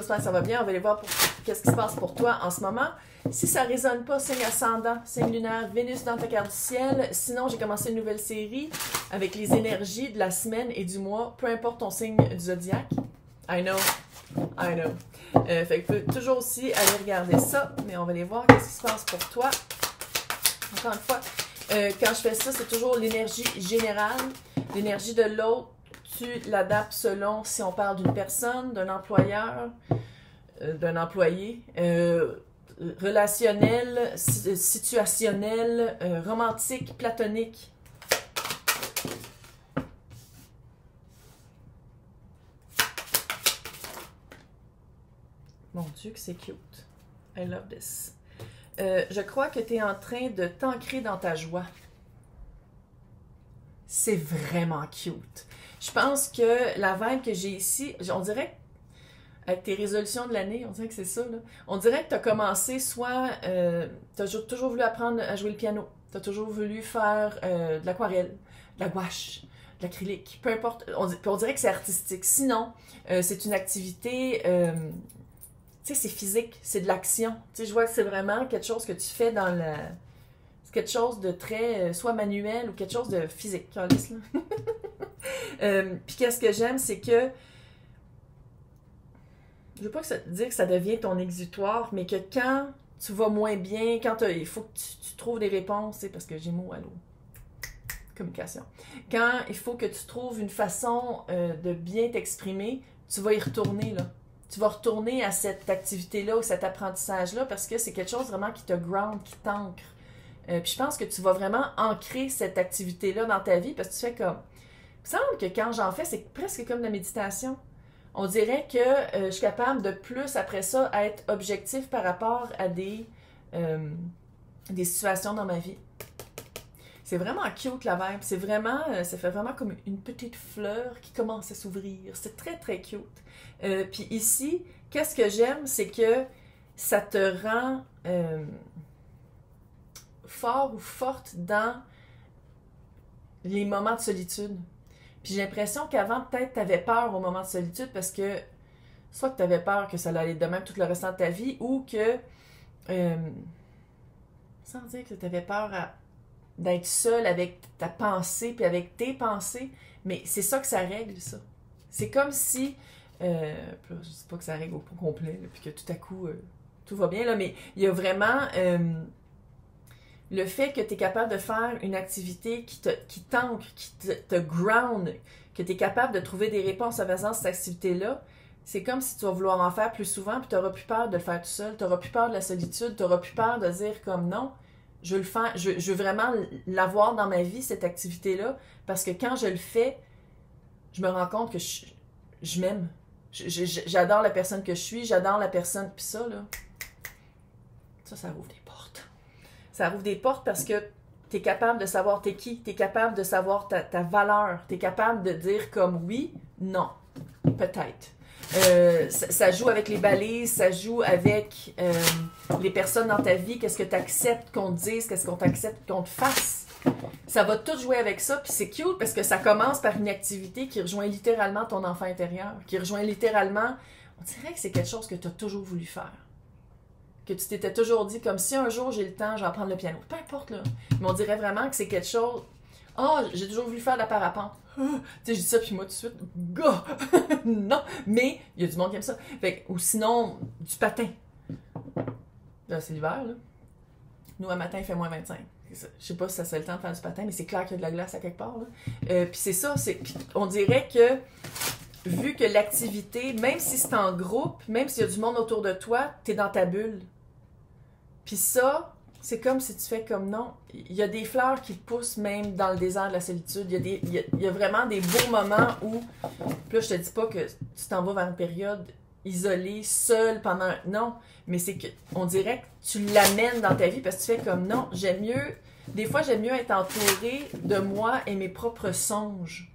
j'espère que ça va bien. On va aller voir qu'est-ce qui se passe pour toi en ce moment. Si ça ne résonne pas, signe ascendant, signe lunaire, Vénus dans ta carte du ciel. Sinon, j'ai commencé une nouvelle série avec les énergies de la semaine et du mois, peu importe ton signe du zodiaque. I know. Fait que tu peux toujours aussi aller regarder ça, mais on va aller voir qu'est-ce qui se passe pour toi. Encore une fois, quand je fais ça, c'est toujours l'énergie générale. L'énergie de l'autre, tu l'adaptes selon si on parle d'une personne, d'un employeur, d'un employé, relationnel, situationnel, romantique, platonique. Mon Dieu, que c'est cute. I love this. Je crois que tu es en train de t'ancrer dans ta joie. C'est vraiment cute. Je pense que la vibe que j'ai ici, on dirait, avec tes résolutions de l'année, on dirait que c'est ça, là. On dirait que tu as commencé soit, tu as toujours voulu apprendre à jouer le piano, tu as toujours voulu faire de l'aquarelle, de la gouache, de l'acrylique, peu importe. On dirait que c'est artistique. Sinon, c'est une activité... tu sais, c'est physique, c'est de l'action. Tu sais, je vois que c'est vraiment quelque chose que tu fais dans la... C'est quelque chose de très, soit manuel ou quelque chose de physique, Calice, là. Puis qu'est-ce que j'aime, c'est que... Je veux pas dire que ça devient ton exutoire, mais que quand tu vas moins bien, quand il faut que tu trouves des réponses, tu sais, parce que Gémeaux, allô, communication. Quand il faut que tu trouves une façon de bien t'exprimer, tu vas y retourner, là. Tu vas retourner à cette activité-là ou cet apprentissage-là parce que c'est quelque chose vraiment qui te ground, qui t'ancre. Puis je pense que tu vas vraiment ancrer cette activité-là dans ta vie parce que tu fais comme... Il me semble que quand j'en fais, c'est presque comme de la méditation. On dirait que je suis capable de plus, après ça, être objectif par rapport à des situations dans ma vie. C'est vraiment cute la vibe. C'est vraiment, ça fait vraiment comme une petite fleur qui commence à s'ouvrir. C'est très, très cute. Puis ici, qu'est-ce que j'aime, c'est que ça te rend fort ou forte dans les moments de solitude. Puis j'ai l'impression qu'avant, peut-être, tu avais peur au moment de solitude parce que soit que tu avais peur que ça allait aller de même tout le restant de ta vie ou que, sans dire que tu avais peur d'être seule avec ta pensée puis avec tes pensées, mais c'est ça que ça règle, ça. C'est comme si, je ne dis pas que ça règle au complet, là, puis que tout à coup, tout va bien, là, mais il y a vraiment le fait que tu es capable de faire une activité qui t'ancre, qui te ground, que tu es capable de trouver des réponses en faisant cette activité-là, c'est comme si tu vas vouloir en faire plus souvent, puis tu n'auras plus peur de le faire tout seul, tu n'auras plus peur de la solitude, tu n'auras plus peur de dire comme non, je veux le faire, je veux vraiment l'avoir dans ma vie, cette activité-là, parce que quand je le fais, je me rends compte que je m'aime. J'adore la personne que je suis, j'adore la personne, puis ça, là, ça ouvre des portes. Ça ouvre des portes parce que tu es capable de savoir t'es qui, tu es capable de savoir ta valeur, tu es capable de dire comme oui, non, peut-être. Ça joue avec les balises, ça joue avec les personnes dans ta vie, qu'est-ce que tu acceptes qu'on te dise, qu'est-ce qu'on t'accepte qu'on te fasse. Ça va tout jouer avec ça, puis c'est cute parce que ça commence par une activité qui rejoint littéralement ton enfant intérieur, qui rejoint littéralement, on dirait que c'est quelque chose que tu as toujours voulu faire. Que tu t'étais toujours dit, comme si un jour j'ai le temps, je vais apprendre le piano. Peu importe, là. Mais on dirait vraiment que c'est quelque chose... Oh, j'ai toujours voulu faire de la parapente. Tu sais, je dis ça, puis moi, tout de suite, gars! Non! Mais, il y a du monde qui aime ça. Fait, ou sinon, du patin. Là, c'est l'hiver, là. Nous, à matin, il fait moins 25. Je sais pas si ça serait le temps de faire du patin, mais c'est clair qu'il y a de la glace à quelque part, là. Puis c'est ça, puis on dirait que, vu que l'activité, même si c'est en groupe, même s'il y a du monde autour de toi, t'es dans ta bulle. Puis ça, c'est comme si tu fais comme non. Il y a des fleurs qui poussent même dans le désert de la solitude. Il y a vraiment des beaux moments où... Puis là, je te dis pas que tu t'en vas vers une période isolée, seule pendant... Non, mais c'est que on dirait que tu l'amènes dans ta vie parce que tu fais comme non, j'aime mieux... Des fois, j'aime mieux être entourée de moi et mes propres songes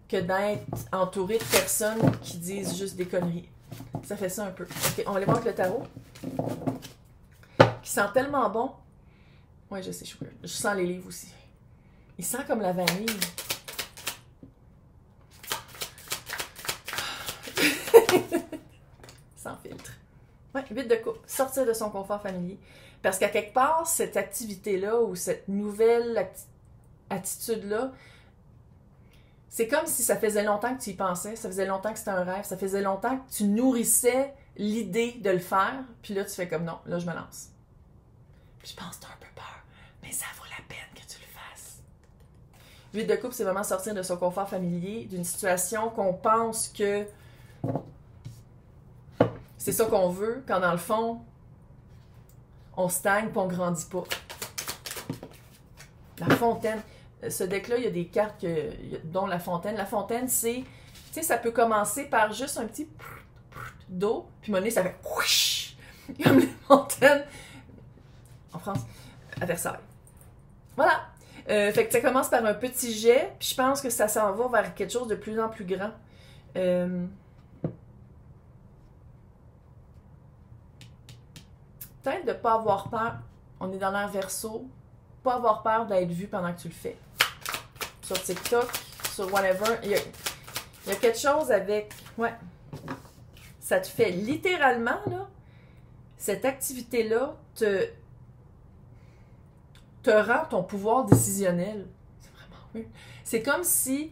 que d'être entourée de personnes qui disent juste des conneries. Ça fait ça un peu. Ok, on va aller voir avec le tarot. Qui sent tellement bon. Ouais, je sais, je sens les livres aussi. Il sent comme la vanille. Il sent Ouais, 8 de coupe. Sortir de son confort familier. Parce qu'à quelque part, cette activité-là ou cette nouvelle attitude-là, c'est comme si ça faisait longtemps que tu y pensais, ça faisait longtemps que c'était un rêve, ça faisait longtemps que tu nourrissais l'idée de le faire, puis là, tu fais comme non, là, je me lance. Puis je pense que tu as un peu peur, mais ça vaut la peine que tu le fasses. 8 de coupe, c'est vraiment sortir de son confort familier, d'une situation qu'on pense que c'est ça qu'on veut, quand dans le fond, on stagne et on grandit pas. La fontaine. Ce deck-là, il y a des cartes dont la fontaine. La fontaine, c'est... Tu sais, ça peut commencer par juste un petit d'eau, puis mon nez, ça fait... Comme les fontaines en France, à Versailles. Voilà. Fait que ça commence par un petit jet, puis je pense que ça s'en va vers quelque chose de plus en plus grand. Peut-être de ne pas avoir peur. On est dans l'air Verseau. Pas avoir peur d'être vu pendant que tu le fais. Sur TikTok, sur whatever. Il y a quelque chose avec... Ouais. Ça te fait littéralement, là, cette activité-là te rend ton pouvoir décisionnel. C'est vraiment weird. C'est comme si,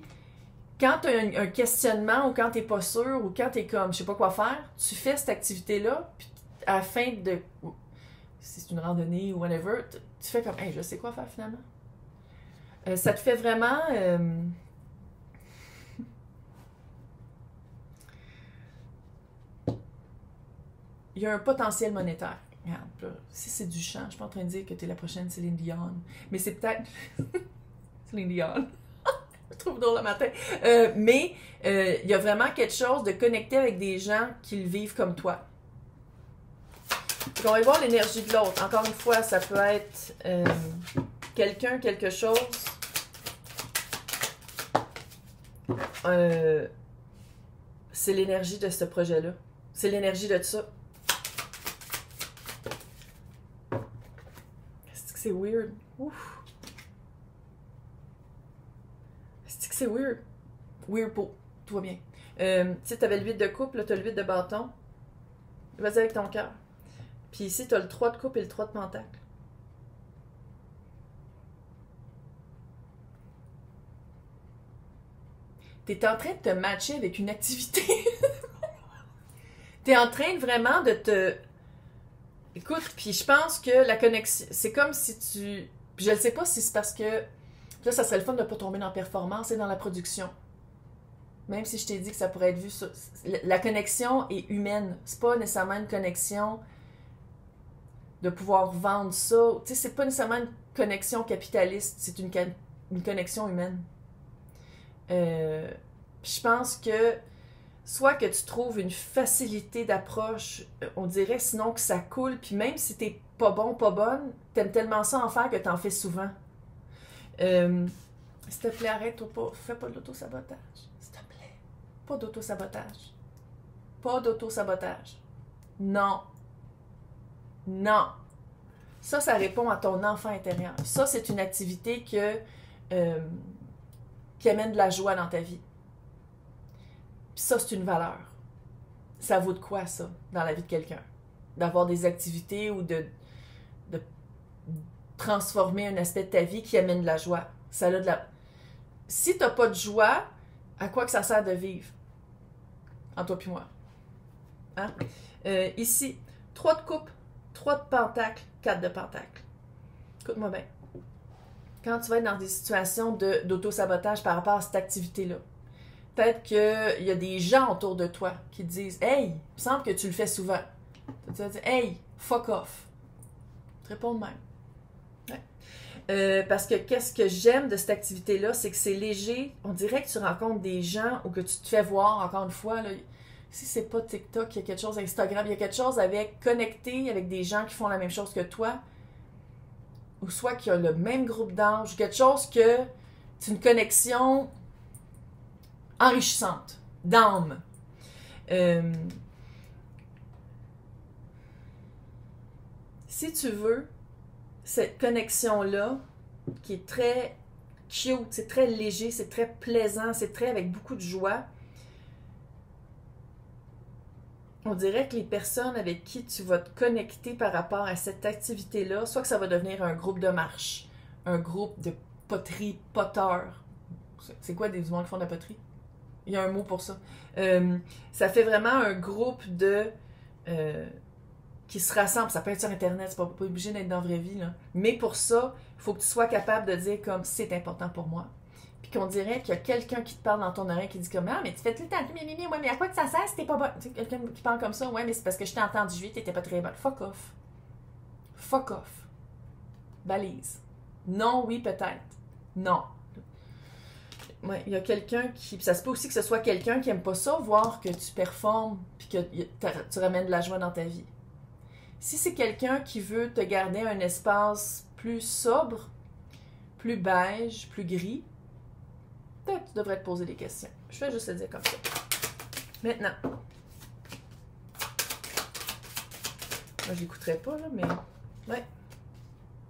quand tu as un questionnement ou quand tu n'es pas sûr ou quand tu es comme, je sais pas quoi faire, tu fais cette activité-là, puis à la fin de... Si c'est une randonnée ou whatever, tu fais comme, hey, je sais quoi faire finalement. Ça te fait vraiment... Il y a un potentiel monétaire. Regarde, là, si c'est du chant, je suis pas en train de dire que tu es la prochaine Céline Dion, mais c'est peut-être... Céline Dion. Je trouve drôle le matin. Mais il y a vraiment quelque chose de connecter avec des gens qui le vivent comme toi. On va voir l'énergie de l'autre. Encore une fois, ça peut être quelqu'un, quelque chose. C'est l'énergie de ce projet-là. C'est l'énergie de ça. Est-ce que c'est weird? Ouf. Est-ce que c'est weird? Weird pour. Tout va bien. Tu sais, t'avais le 8 de coupe, là, t'as le 8 de bâton. Vas-y avec ton cœur. Puis ici, tu as le 3 de coupe et le 3 de pentacle. Tu es en train de te matcher avec une activité. Tu es en train vraiment de te... Écoute, puis je pense que la connexion... C'est comme si tu... Puis je ne sais pas si c'est parce que... Là, ça serait le fun de ne pas tomber dans la performance et dans la production. Même si je t'ai dit que ça pourrait être vu sur... La connexion est humaine. C'est pas nécessairement une connexion... de pouvoir vendre ça. Tu sais, c'est pas nécessairement une connexion capitaliste, c'est une connexion humaine. Puis je pense que soit que tu trouves une facilité d'approche, on dirait sinon que ça coule, puis même si t'es pas bon, pas bonne, t'aimes tellement ça en faire que t'en fais souvent. S'il te plaît, arrête pas, fais pas de l'auto-sabotage. S'il te plaît. Pas d'auto-sabotage. Pas d'auto-sabotage. Non. Non. Ça répond à ton enfant intérieur. Ça, c'est une activité qui amène de la joie dans ta vie. Puis ça, c'est une valeur. Ça vaut de quoi, ça, dans la vie de quelqu'un? D'avoir des activités ou de transformer un aspect de ta vie qui amène de la joie. Ça a de la... Si t'as pas de joie, à quoi que ça sert de vivre? En toi puis moi. Hein? Ici, 3 de coupe, 3 de pentacle, 4 de pentacle. Écoute-moi bien. Quand tu vas être dans des situations d'auto-sabotage par rapport à cette activité-là, peut-être qu'il y a des gens autour de toi qui te disent « Hey, il me semble que tu le fais souvent. » Tu vas dire « Hey, fuck off. » Tu te réponds de même. Ouais. Parce que qu'est-ce que j'aime de cette activité-là, c'est que c'est léger. On dirait que tu rencontres des gens ou que tu te fais voir, encore une fois, là, si c'est pas TikTok, il y a quelque chose avec Instagram, il y a quelque chose avec connecter avec des gens qui font la même chose que toi, ou soit qui ont le même groupe d'âge, quelque chose que c'est une connexion enrichissante, d'âme. Si tu veux, cette connexion-là, qui est très cute, c'est très léger, c'est très plaisant, c'est très avec beaucoup de joie, on dirait que les personnes avec qui tu vas te connecter par rapport à cette activité-là, soit que ça va devenir un groupe de marche, un groupe de poterie, poteurs. C'est quoi des gens qui font de la poterie? Il y a un mot pour ça. Ça fait vraiment un groupe de... qui se rassemblent. Ça peut être sur Internet, c'est pas obligé d'être dans la vraie vie, là. Mais pour ça, il faut que tu sois capable de dire comme c'est important pour moi. Puis qu'on dirait qu'il y a quelqu'un qui te parle dans ton oreille qui dit comme ah, mais tu fais tout le temps, ouais, mais à quoi que ça sert si t'es pas bonne? Tu sais, quelqu'un qui parle comme ça, ouais, mais c'est parce que je t'ai entendu vite, t'étais pas très bonne. Fuck off. Fuck off. Balise. Non, oui, peut-être. Non. Ouais, il y a quelqu'un qui. Ça se peut aussi que ce soit quelqu'un qui aime pas ça, voir que tu performes puis que tu ramènes de la joie dans ta vie. Si c'est quelqu'un qui veut te garder un espace plus sobre, plus beige, plus gris, peut-être que tu devrais te poser des questions. Je vais juste le dire comme ça. Maintenant. Moi, je l'écouterai pas, là, mais... Ouais.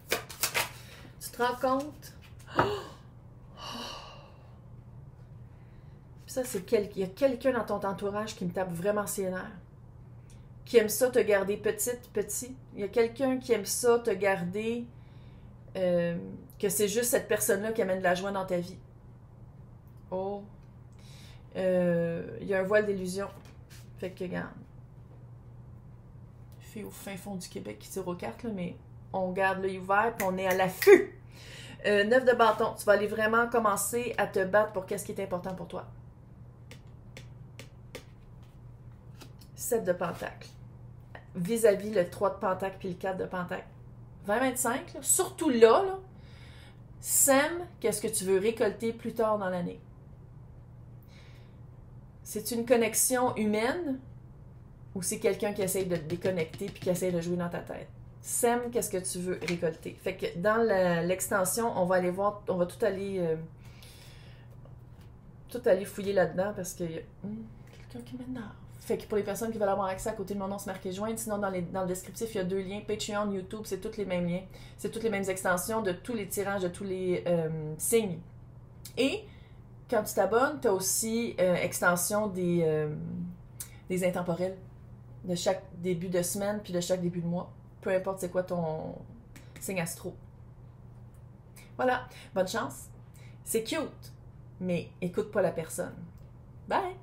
Tu te rends compte? Puis ça, c'est il y a quelqu'un dans ton entourage qui me tape vraiment ses nerfs. Qui aime ça te garder petite, petit. Il y a quelqu'un qui aime ça te garder... que c'est juste cette personne-là qui amène de la joie dans ta vie. Oh. Il y a un voile d'illusion. Fait que, regarde. Fille au fin fond du Québec qui tire aux cartes, là, mais on garde l'œil ouvert et on est à l'affût. 9 de bâton. Tu vas aller vraiment commencer à te battre pour qu'est-ce qui est important pour toi. 7 de pentacle. Vis-à-vis le 3 de pentacle puis le 4 de pentacle. 20-25, surtout là, sème qu'est-ce que tu veux récolter plus tard dans l'année. C'est une connexion humaine ou c'est quelqu'un qui essaye de te déconnecter puis qui essaye de jouer dans ta tête? Sème qu'est-ce que tu veux récolter. Fait que dans l'extension, on va aller voir, on va tout aller fouiller là-dedans parce que quelqu'un qui m'énerve. Fait que pour les personnes qui veulent avoir accès, à côté de mon nom, c'est marqué joindre. Sinon, dans le descriptif, il y a 2 liens. Patreon, YouTube, c'est tous les mêmes liens. C'est toutes les mêmes extensions de tous les tirages, de tous les signes. Et quand tu t'abonnes, tu as aussi extension des intemporels de chaque début de semaine puis de chaque début de mois. Peu importe c'est quoi ton signe astro. Voilà. Bonne chance. C'est cute, mais écoute pas la personne. Bye!